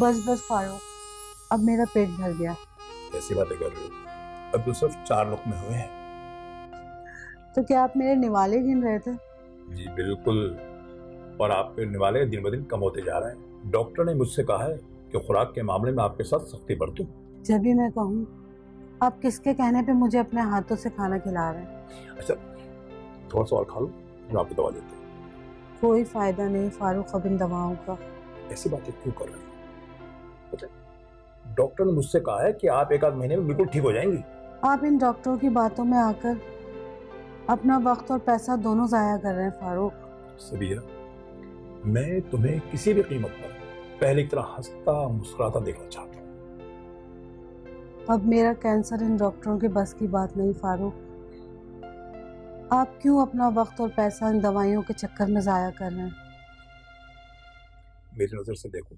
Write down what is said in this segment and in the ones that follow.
बस बस फारूक, अब मेरा पेट भर गया। ऐसी बातें कर रहे हो? अब तो सिर्फ 4 लुक़मे हुए हैं। तो क्या आप मेरे निवाले गिन रहे थे? जी बिल्कुल, और आपके निवाले दिन ब दिन कम होते जा रहे हैं। डॉक्टर ने मुझसे कहा है कि खुराक के मामले में आपके साथ सख्ती बरतूं। जब भी मैं कहूँ, आप किसके कहने पे मुझे अपने हाथों से खाना खिला रहे हैं? अच्छा, थोड़ा सा और खा लो, मैं आपको दवा देता हूँ। कोई फायदा नहीं फारूक अब इन दवाओं का। ऐसी बातें क्यों कर रहे हो? पता है, डॉक्टर ने मुझसे कहा है कि आप 1 आध महीने में बिल्कुल ठीक हो जाएंगी। आप इन डॉक्टरों की बातों में आकर अपना वक्त और पैसा दोनों जाया कर रहे हैं फारूक। सबिया, मैं तुम्हें किसी भी कीमत पर पहले की तरह हंसता मुस्कुराता देखना चाहता हूँ। अब मेरा कैंसर इन डॉक्टरों के बस की बात नहीं फारूक। आप क्यों अपना वक्त और पैसा इन दवाइयों के चक्कर में जाया कर रहे हैं? मेरी नजर से देखो,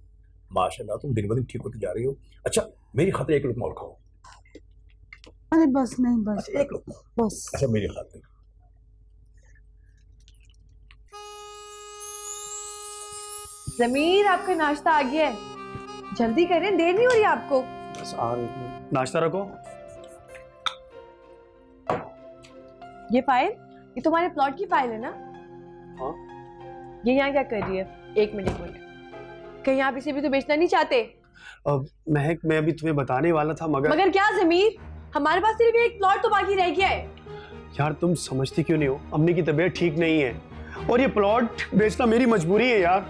माशाल्लाह तुम दिन ब दिन ठीक होती जा रही हो। अच्छा, मेरी खातिर 1 लुक़मा और खाओ। अरे बस नहीं, बस। अच्छा, 1 लुक़मा बस। अच्छा, मेरी खातिर। ज़मीर, आपका नाश्ता आ गया है, जल्दी करें, देर नहीं हो रही आपको। बस आ रही हूं। नाश्ता रखो। ये फाइल, ये तुम्हारे प्लॉट की फाइल है ना? हाँ। ये यहाँ क्या कर रही है? 1 मिनट, कहीं आप इसे भी तो बेचना नहीं चाहते? अब महक, मैं अभी तुम्हें बताने वाला था मगर क्या ज़मीर, हमारे पास सिर्फ एक प्लॉट तो बाकी रह गया है। यार तुम समझती क्यों नहीं हो, अम्मी की तबीयत ठीक नहीं है और ये प्लॉट बेचना मेरी मजबूरी है यार।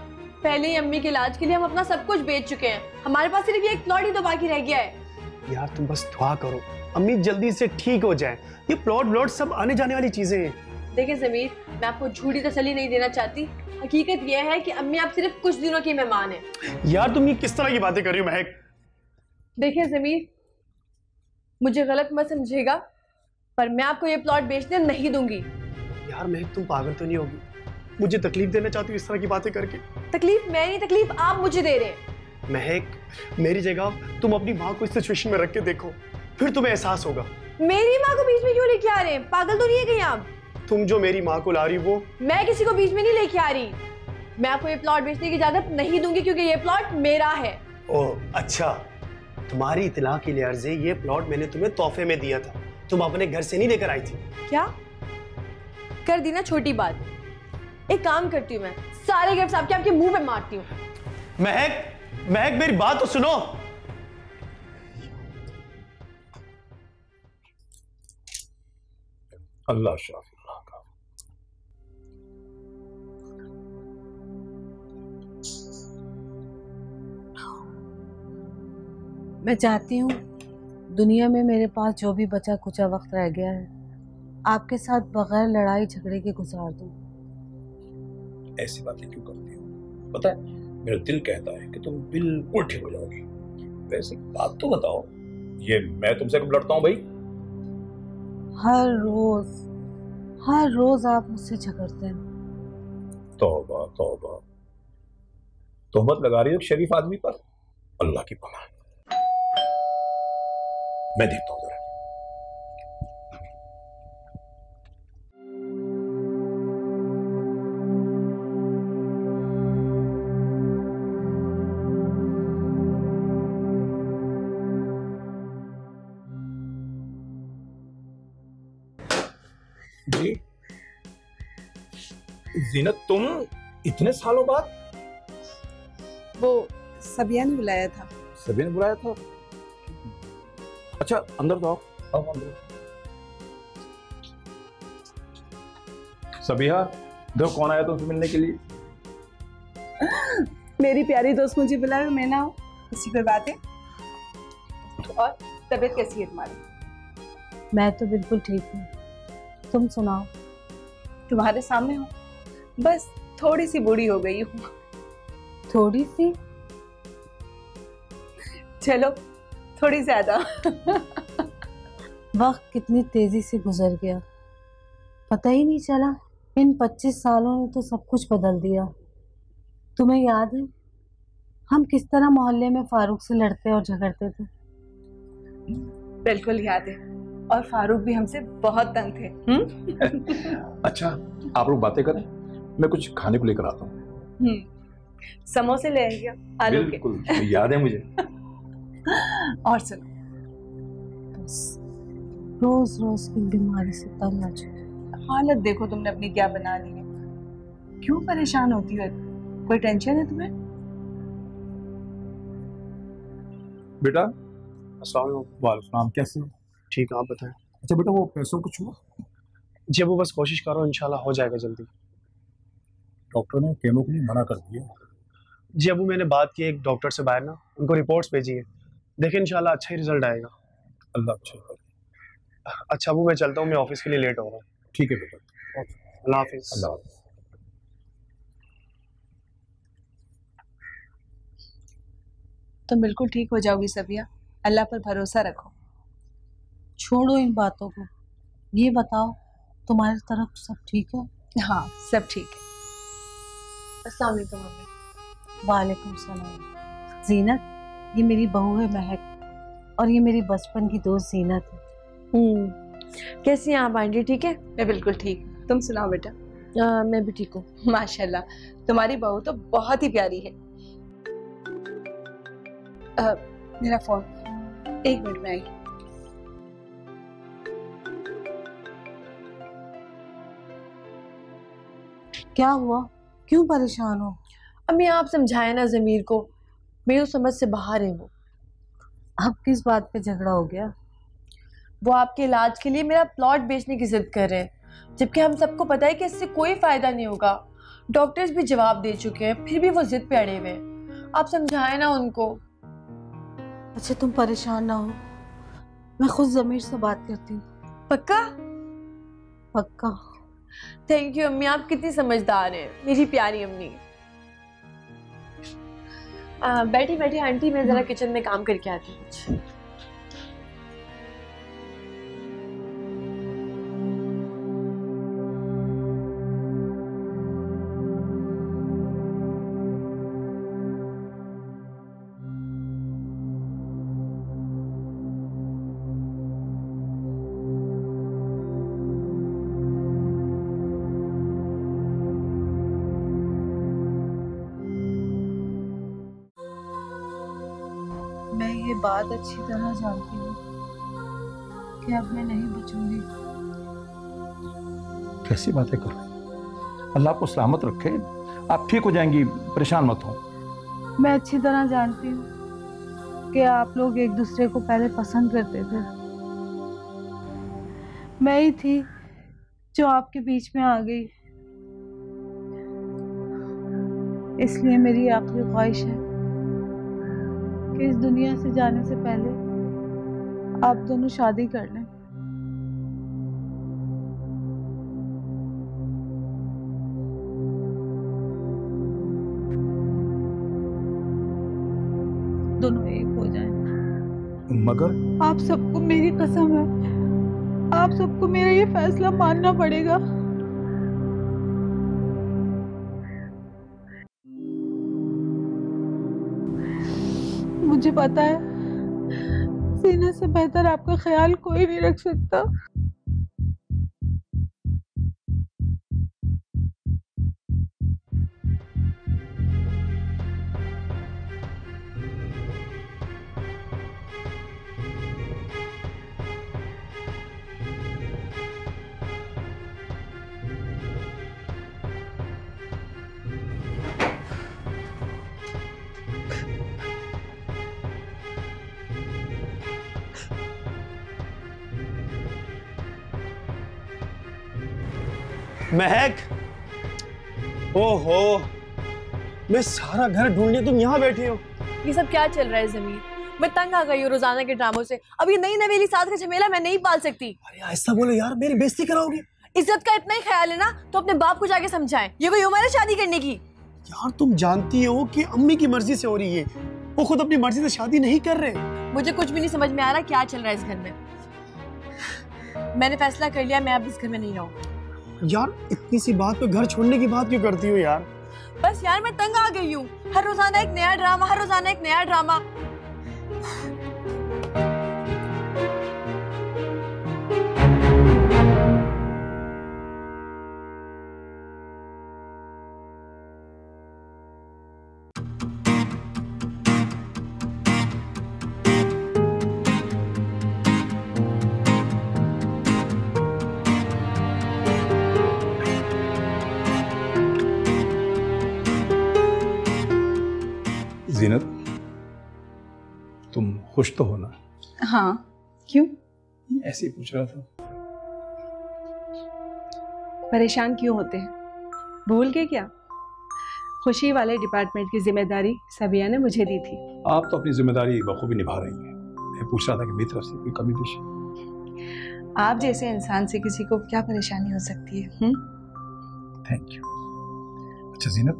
पहले ही अम्मी के इलाज के लिए हम अपना सब कुछ बेच चुके हैं, हमारे पास सिर्फ ये एक प्लॉट ही तो बाकी रह गया है। यार तुम बस दुआ करो, अम्मी जल्दी से ठीक हो जाए। ये प्लॉट सब आने जाने वाली चीजें हैं। देखिए ज़मीर, मैं आपको झूठी तसल्ली नहीं देना चाहती, हकीकत यह है कि अम्मी आप सिर्फ कुछ दिनों की मेहमान हैं। यार तुम ये किस तरह की बातें कर रही हो महक? देखिए ज़मीर, मुझे गलत मत समझिएगा, पर मैं आपको ये प्लॉट बेचने नहीं दूंगी। यार महक, तुम पागल तो नहीं होगी? मुझे तकलीफ देना चाहती हो इस तरह की बातें करके? तकलीफ मैं नहीं, तकलीफ आप मुझे दे रहे हैं। महक, मेरी जगह तुम अपनी माँ को इस सिचुएशन में रख के देखो, फिर तुम्हें एहसास होगा। मेरी माँ को बीच में क्यों लेके आ रहे हैं? पागल तो नहीं है कहीं आप? तुम जो मेरी माँ को ला रही वो मैं किसी को बीच में नहीं लेके आ रही। मैं आपको ये प्लॉट बेचने की इजाजत नहीं दूंगी क्योंकि ये प्लॉट मेरा है। ओह अच्छा, तुम्हारी इत्तला के लिए अर्ज़े, ये प्लॉट मैंने तुम्हें तोहफे में दिया था, तुम अपने घर से नहीं लेकर आई थी। क्या कर दी ना छोटी बात। एक काम करती हूँ, मैं सारे गिफ्ट्स आपके मुंह पे मारती हूँ। महक मेरी बात तो सुनो। अल्लाह शाफी। मैं चाहती हूँ दुनिया में मेरे पास जो भी बचा कुचा वक्त रह गया है, आपके साथ बगैर लड़ाई झगड़े के गुजार दूँ। ऐसी बातें क्यों करती हो? पता है, मेरा दिल कहता है कि तुम बिल्कुल ठीक हो जाओगी। वैसे बात तो बताओ, ये मैं तुमसे कब लड़ता हूँ भाई? हर रोज आप मुझसे झगड़ते हैं। तौबा तौबा, तोहमत लगा रही हो शरीफ आदमी पर। अल्लाह की पनाह। मैं देखता हूँ जरा। जी ज़ीनत, तुम इतने सालों बाद? वो सबिया ने बुलाया था। सबिया ने बुलाया था? अच्छा अंदर जाओ। आओ अंदर। सबिया, देखो कौन आया तुमसे मिलने के लिए। मेरी प्यारी दोस्त मुझे बुलाया, मैं ना किसी कोई बात है। और तबीयत कैसी है तुम्हारी? मैं तो बिल्कुल ठीक हूँ, तुम सुनाओ। तुम्हारे सामने हूँ, बस थोड़ी सी बूढ़ी हो गई हूँ। थोड़ी सी? चलो थोड़ी ज्यादा। वक्त कितनी तेजी से गुजर गया, पता ही नहीं चला। इन 25 सालों ने तो सब कुछ बदल दिया। तुम्हें याद है हम किस तरह मोहल्ले में फारूक से लड़ते और झगड़ते थे? बिल्कुल याद है, और फारूक भी हमसे बहुत तंग थे। अच्छा आप लोग बातें करें, मैं कुछ खाने को लेकर आता हूँ। समोसे ले आइए आलू के। बिल्कुल, याद है मुझे। और सुनो, बस रोज रोज की बीमारी से तंग आ चुकी। हालत देखो तुमने अपनी क्या बना ली है। क्यों परेशान होती हो? कोई टेंशन है तुम्हें? बेटा, अस्सलाम वालेकुम। वालेकुम, कैसे हो? ठीक है, आप बताएं। अच्छा बेटा, वो पैसों कुछ हुआ? जी अबू, बस कोशिश करो, इंशाल्लाह हो जाएगा जल्दी। डॉक्टर ने केमो के लिए मना कर दिया। जी अबू, मैंने बात की एक डॉक्टर से बाहर ना, उनको रिपोर्ट्स भेजी है, देखिए इंशाल्लाह अच्छा ही रिजल्ट आएगा। अल्लाह अच्छा करे। अच्छा अबू, मैं चलता हूँ, मैं ऑफिस के लिए लेट हो रहा हूँ। ठीक है बेटा, अल्लाह हाफिज। अल्लाह हाफ़िज़। तुम बिल्कुल ठीक हो जाओगी सबिया, अल्लाह पर भरोसा रखो। छोड़ो इन बातों को, ये बताओ तुम्हारी तरफ सब ठीक है? हाँ सब ठीक है। अस्सलाम वालेकुम मम्मी। वालेकुम सलाम। जीनत, ये मेरी बहू है महक, और ये मेरी बचपन की दोस्त जीनत है। कैसी हैं आप आंटी? ठीक है। मैं बिल्कुल ठीक, तुम सुनाओ बेटा। मैं भी ठीक हूँ। माशाल्लाह, तुम्हारी बहू तो बहुत ही प्यारी है। मेरा फोन, एक मिनट में आई। क्या हुआ, क्यों परेशान हो? अम्मी आप समझाए ना ज़मीर को, मेरी तो समझ से बाहर है वो। अब किस बात पे झगड़ा हो गया? वो आपके इलाज के लिए मेरा प्लॉट बेचने की जिद कर रहे हैं, जबकि हम सबको पता है कि इससे कोई फायदा नहीं होगा। डॉक्टर्स भी जवाब दे चुके हैं, फिर भी वो जिद पे अड़े हुए हैं। आप समझाए ना उनको। अच्छा तुम परेशान ना हो, मैं खुद ज़मीर से बात करती हूँ। पक्का? पक्का। थैंक यू अम्मी, आप कितनी समझदार हैं, मेरी प्यारी अम्मी। बैठी बैठी आंटी, मैं जरा किचन में काम करके आती हूँ कुछ। मैं ये बात अच्छी तरह जानती हूँ कि अब मैं नहीं बचूंगी। कैसी बातें कर रहे हैं? अल्लाह आपको सलामत रखे, आप ठीक हो जाएंगी, परेशान मत हो। मैं अच्छी तरह जानती हूँ कि आप लोग एक दूसरे को पहले पसंद करते थे। मैं ही थी जो आपके बीच में आ गई। इसलिए मेरी आखिरी ख्वाहिश है कि इस दुनिया से जाने से पहले आप दोनों शादी कर लें। दोनों एक हो जाएं। मगर आप सबको मेरी कसम है, आप सबको मेरा ये फैसला मानना पड़ेगा। मुझे पता है सीना से बेहतर आपका ख्याल कोई नहीं रख सकता। महक, ओहो, मैं सारा घर ढूंढ लिया, तुम यहाँ बैठे हो। ये सब क्या चल रहा है ज़मीर? मैं तंग आ गई हूँ रोजाना के ड्रामों से। अब ये नई नवेली साथ का झमेला मैं नहीं पाल सकती। अरे ऐसा बोलो यार, मेरी बेइज्जती कराओगे। इज्जत का इतना ही ख्याल है ना तो अपने बाप को जाके समझाएं। ये कोई उम्र है शादी करने की? यार तुम जानती हो कि अम्मी की मर्जी से हो रही है, वो खुद अपनी मर्जी से शादी नहीं कर रहे। मुझे कुछ भी नहीं समझ में आ रहा क्या चल रहा है इस घर में। मैंने फैसला कर लिया, मैं अब इस घर में नहीं रहूंगी। यार इतनी सी बात पे घर छोड़ने की बात क्यों करती हो यार? बस यार मैं तंग आ गई हूँ, हर रोजाना एक नया ड्रामा, हर रोजाना एक नया ड्रामा। जीनत, तुम खुश तो हो ना? हाँ, क्यों? ऐसे ही पूछ रहा था। परेशान क्यों होते हैं? भूल गए क्या? खुशी वाले डिपार्टमेंट की जिम्मेदारी सबिया ने मुझे दी थी। आप तो अपनी जिम्मेदारी बखूबी निभा रही हैं। मैं पूछ रहा था कि मेरी तरफ से कोई कमी पेशी? आप जैसे इंसान से किसी को क्या परेशानी हो सकती है? Thank you. अच्छा जीनत,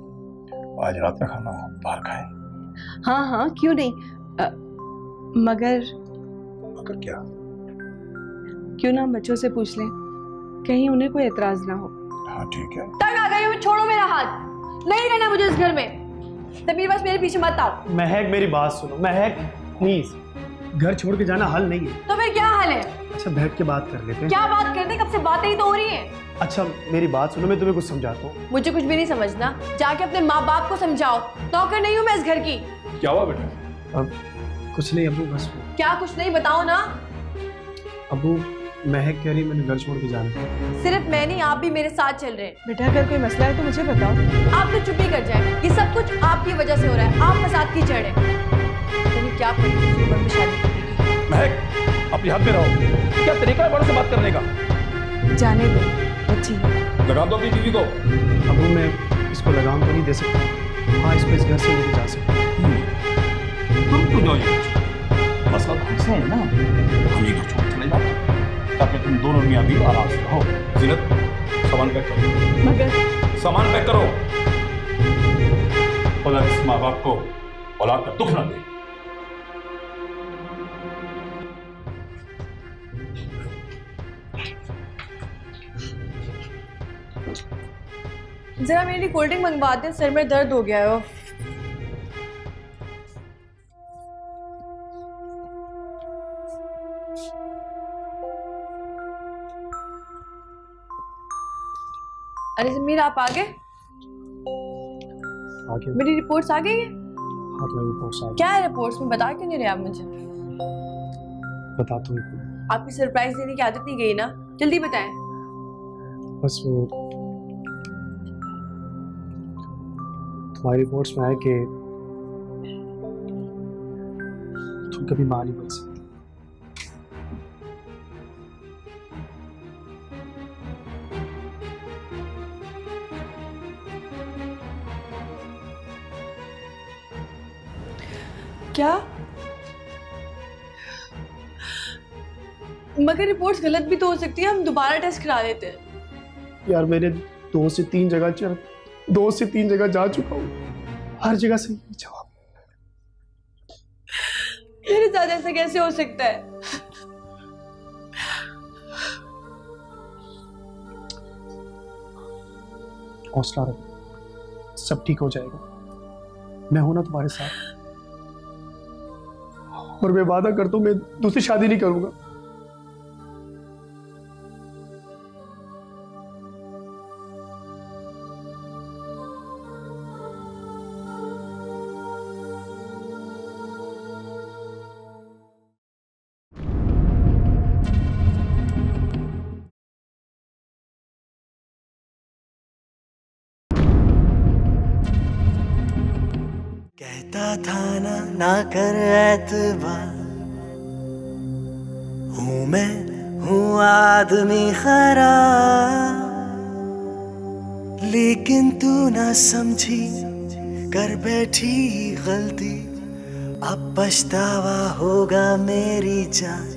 आज रात का खाना बाहर खाएं? हाँ हाँ, क्यों नहीं। मगर क्या? क्यों ना हम बच्चों से पूछ लें, कहीं उन्हें कोई एतराज ना हो। हाँ ठीक है। तंग आ गई हूँ, छोड़ो मेरा हाथ। नहीं रहना मुझे इस घर में। तमीर बस मेरे पीछे मत आओ। महक मेरी बात सुनो, महक प्लीज, घर छोड़ के जाना हल नहीं है। तो फिर क्या हाल है? अच्छा बैठ के बात कर लेते हैं। क्या बात करते? कब से बातें ही तो हो रही हैं। अच्छा मेरी बात सुनो, मैं तुम्हें कुछ समझाता हूँ। मुझे कुछ भी नहीं समझना, जाके अपने माँ बाप को समझाओ। नौकर नहीं हूँ मैं इस घर की। क्या हुआ बेटा? अब कुछ नहीं अबू, बस क्या कुछ नहीं, बताओ ना। अबू महक कह रही मैंने घर छोड़ के जाना है। सिर्फ मैं नहीं, आप भी मेरे साथ चल रहे हैं। बेटा अगर कोई मसला है तो मुझे बताओ। आप तो चुप ही कर जाए। ये सब कुछ आपकी वजह से हो रहा है। आप फसाद की जड़ है। पता नहीं क्या पड़ी थी उम्र में शादी करने की। महक, अपनी हद में रहो। क्या तरीका है बड़ों से बात करने का? जाने दो, बच्ची लगाम दो अपनी बीवी को। अबू मैं इसको लगाम तो नहीं दे सकता। हाँ इसको इस घर से लेके जा सकता। तुम क्यों जाओ? मसला तो हमसे है ना, हम ये घर छोड़ चले जाते हैं ताकि तुम दोनों मियां बीवी आराम से रहो। जीनत, सामान पैक करो। मगर सामान पैक करो। खुदा इस माँ बाप को औलाद का दुख ना दे। जरा मेरे लिए कोल्ड ड्रिंक मंगवाते हैं, सर में दर्द हो गया है। अरे समीर, आप आ गए? आगे मेरी रिपोर्ट्स आ गई है? हाँ तुम्हारी रिपोर्ट्स आ गई। क्या है रिपोर्ट्स में? बता क्यों नहीं रहे आप मुझे? बताता हूँ। आपकी सरप्राइज देने की आदत नहीं गई ना, जल्दी बताएं। बस वो तुम्हारी रिपोर्ट्स में आया कि तुम कभी मां नहीं बन सकती। क्या? मगर रिपोर्ट्स गलत भी तो हो सकती है, हम दोबारा टेस्ट करा देते हैं। यार मैंने 2 से 3 जगह जा चुका हूँ, हर जगह से यही जवाब। मेरे साथ ऐसा कैसे हो सकता है? हौसला रखो, सब ठीक हो जाएगा। मैं हूं ना तुम्हारे साथ, और मैं वादा करता हूं मैं दूसरी शादी नहीं करूंगा। कहता था ना कर एतबार, हूँ आदमी खराब, लेकिन तू ना समझी, कर बैठी गलती, अब पछतावा होगा मेरी जान।